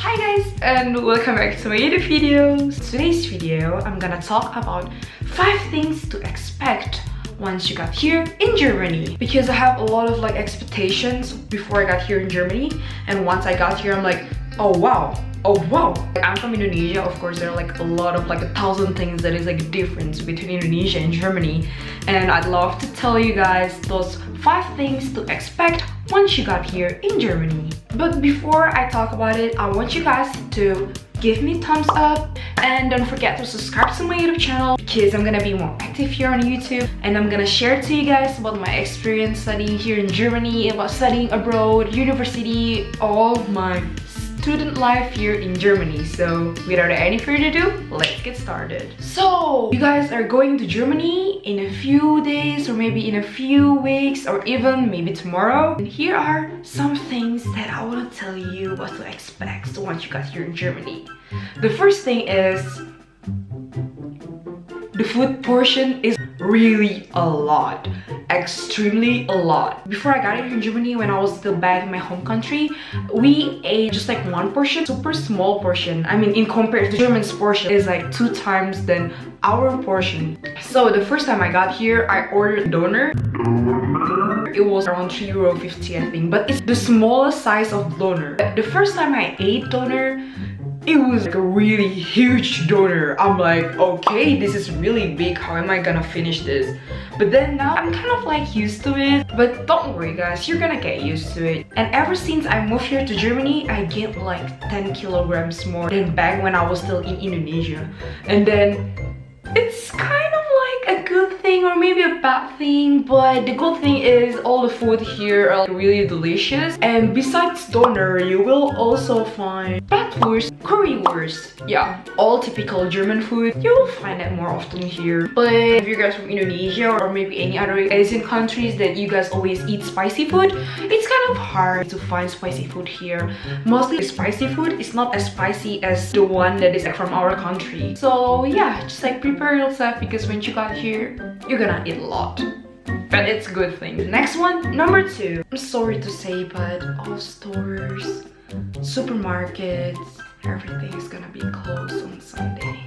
Hi guys and welcome back to my YouTube videos. Today's video I'm gonna talk about 5 things to expect once you got here in Germany, because I have a lot of expectations before I got here in Germany, and once I got here I'm like, oh wow. I'm from Indonesia. Of course there are a lot of 1,000 things that is difference between Indonesia and Germany, and I'd love to tell you guys those 5 things to expect once you got here in Germany. But before I talk about it, I want you guys to give me thumbs up and don't forget to subscribe to my YouTube channel, because I'm gonna be more active here on YouTube and I'm gonna share to you guys about my experience studying here in Germany, about studying abroad, university, all my student life here in Germany. So without any further ado, let's get started. So you guys are going to Germany in a few days or maybe in a few weeks or even maybe tomorrow. And here are some things that I want to tell you what to expect once you got here in Germany. The first thing is the food portion is really a lot, extremely a lot. Before I got here in Germany, when I was still back in my home country, we ate just one portion, super small portion. I mean, in compared to German's portion is 2 times than our portion. So the first time I got here, I ordered doner. It was around €3.50 I think, but it's the smallest size of doner. The first time I ate doner, it was a really huge doner. I'm like, okay, this is really big. How am I gonna finish this? But then now I'm kind of used to it. But don't worry guys, you're gonna get used to it. And ever since I moved here to Germany, I gained 10 kilograms more than back when I was still in Indonesia. And then it's kind of a good thing or maybe a bad thing, but the good thing is all the food here are really delicious. And besides doner, you will also find bratwurst, currywurst, yeah, all typical German food. You will find that more often here. But if you guys from Indonesia or maybe any other Asian countries that you guys always eat spicy food, it's kind of hard to find spicy food here. Mostly spicy food is not as spicy as the one that is from our country. So yeah, just prepare yourself, because when you got here, you're gonna eat a lot. But it's a good thing. Next one, number 2. I'm sorry to say, but all stores, supermarkets, everything is gonna be closed on Sunday.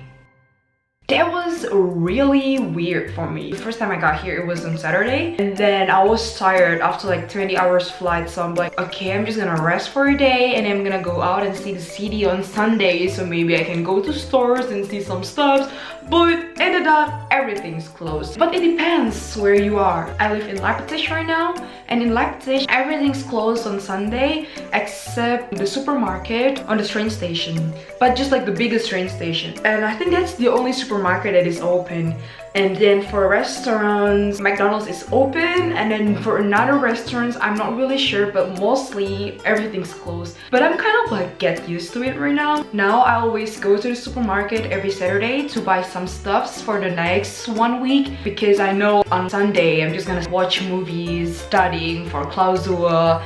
That was really weird for me. The first time I got here, it was on Saturday, and then I was tired after 20 hours flight, so I'm like, okay, I'm just gonna rest for a day and I'm gonna go out and see the city on Sunday, so maybe I can go to stores and see some stuff. But ended up everything's closed. But it depends where you are. I live in Leipzig right now, and in Leipzig everything's closed on Sunday except the supermarket on the train station, but just the biggest train station. And I think that's the only supermarket that is open. And then for restaurants, McDonald's is open, and then for another restaurants, I'm not really sure, but mostly everything's closed. But I'm kind of get used to it right now. Now I always go to the supermarket every Saturday to buy some stuffs for the next 1 week, because I know on Sunday I'm just gonna watch movies, studying for Klausur.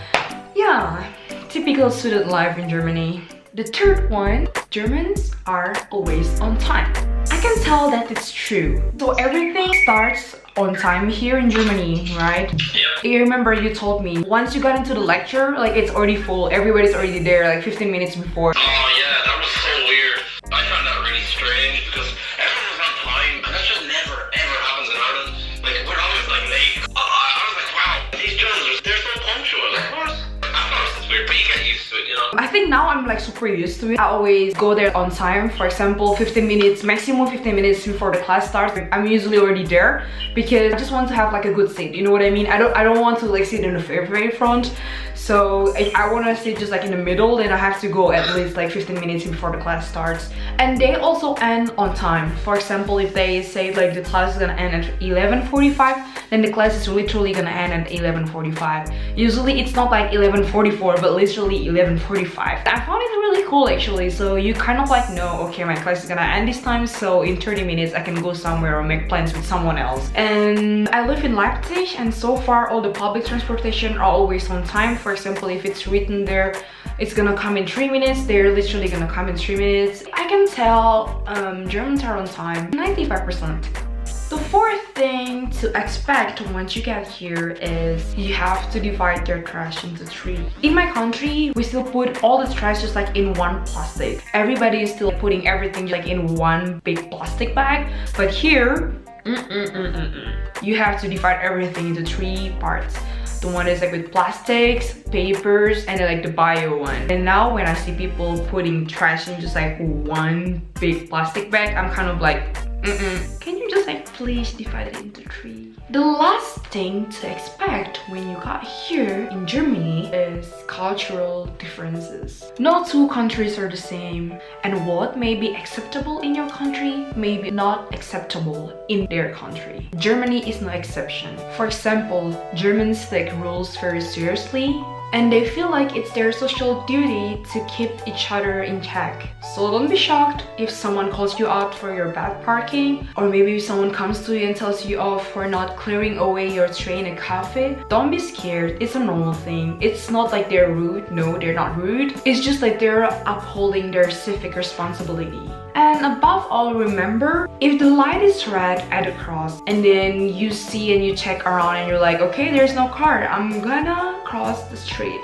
Yeah, typical student life in Germany. The third one, Germans are always on time. I can tell that it's true. So everything starts on time here in Germany, right? Yep. You remember you told me once you got into the lecture, it's already full. Everybody's already there 15 minutes before. Oh yeah, that was so weird. I found that really strange because everyone was on time, and that just never ever happens in Ireland. We're always late. I was like, wow, these Germans, they're so punctual. Of course. I thought it was weird, but you get used to it, you know? I think now I'm super used to it. I always go there on time. For example, 15 minutes, maximum 15 minutes before the class starts. I'm usually already there because I just want to have a good seat. You know what I mean? I don't want to sit in the very front. So if I want to sit just in the middle, then I have to go at least 15 minutes before the class starts. And they also end on time. For example, if they say the class is gonna end at 11:45, then the class is literally gonna end at 11:45. Usually it's not 11:44, but literally 11:45. I found it really cool actually. So you kind of know, okay, my class is gonna end this time, so in 30 minutes I can go somewhere or make plans with someone else. And I live in Leipzig, and so far all the public transportation are always on time. For example, if it's written there, it's gonna come in 3 minutes, they're literally gonna come in 3 minutes. I can tell Germans are on time 95%. The fourth thing to expect once you get here is you have to divide your trash into three. In my country, we still put all the trash just like in one plastic. Everybody is still putting everything like in one big plastic bag, but here, you have to divide everything into three parts. The one is like with plastics, papers, and then like the bio one. And now when I see people putting trash in just like one big plastic bag, I'm kind of like, can you just like please divide it into three? The last thing to expect when you got here in Germany is cultural differences. No two countries are the same, and what may be acceptable in your country may be not acceptable in their country. Germany is no exception. For example, Germans take rules very seriously, and they feel like it's their social duty to keep each other in check. So don't be shocked if someone calls you out for your bad parking, or maybe if someone comes to you and tells you off for not clearing away your tray in a cafe. Don't be scared, it's a normal thing. It's not like they're rude, no, they're not rude. It's just like they're upholding their civic responsibility. And above all, remember, if the light is red at a cross and then you see and you check around and you're like, okay, there's no car, I'm gonna cross the street.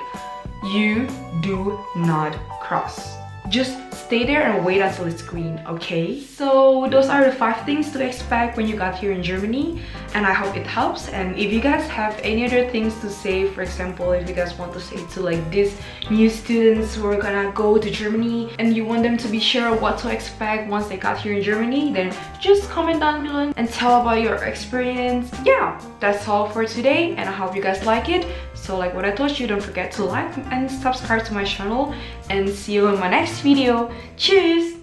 You do not cross. Just stay there and wait until it's green, okay? So those are the 5 things to expect when you got here in Germany, and I hope it helps. And if you guys have any other things to say, for example, if you guys want to say to like these new students who are gonna go to Germany and you want them to be sure what to expect once they got here in Germany, then just comment down below and tell about your experience. Yeah, that's all for today, and I hope you guys like it. So like what I told you, don't forget to like and subscribe to my channel, and see you in my next video. Tschüss!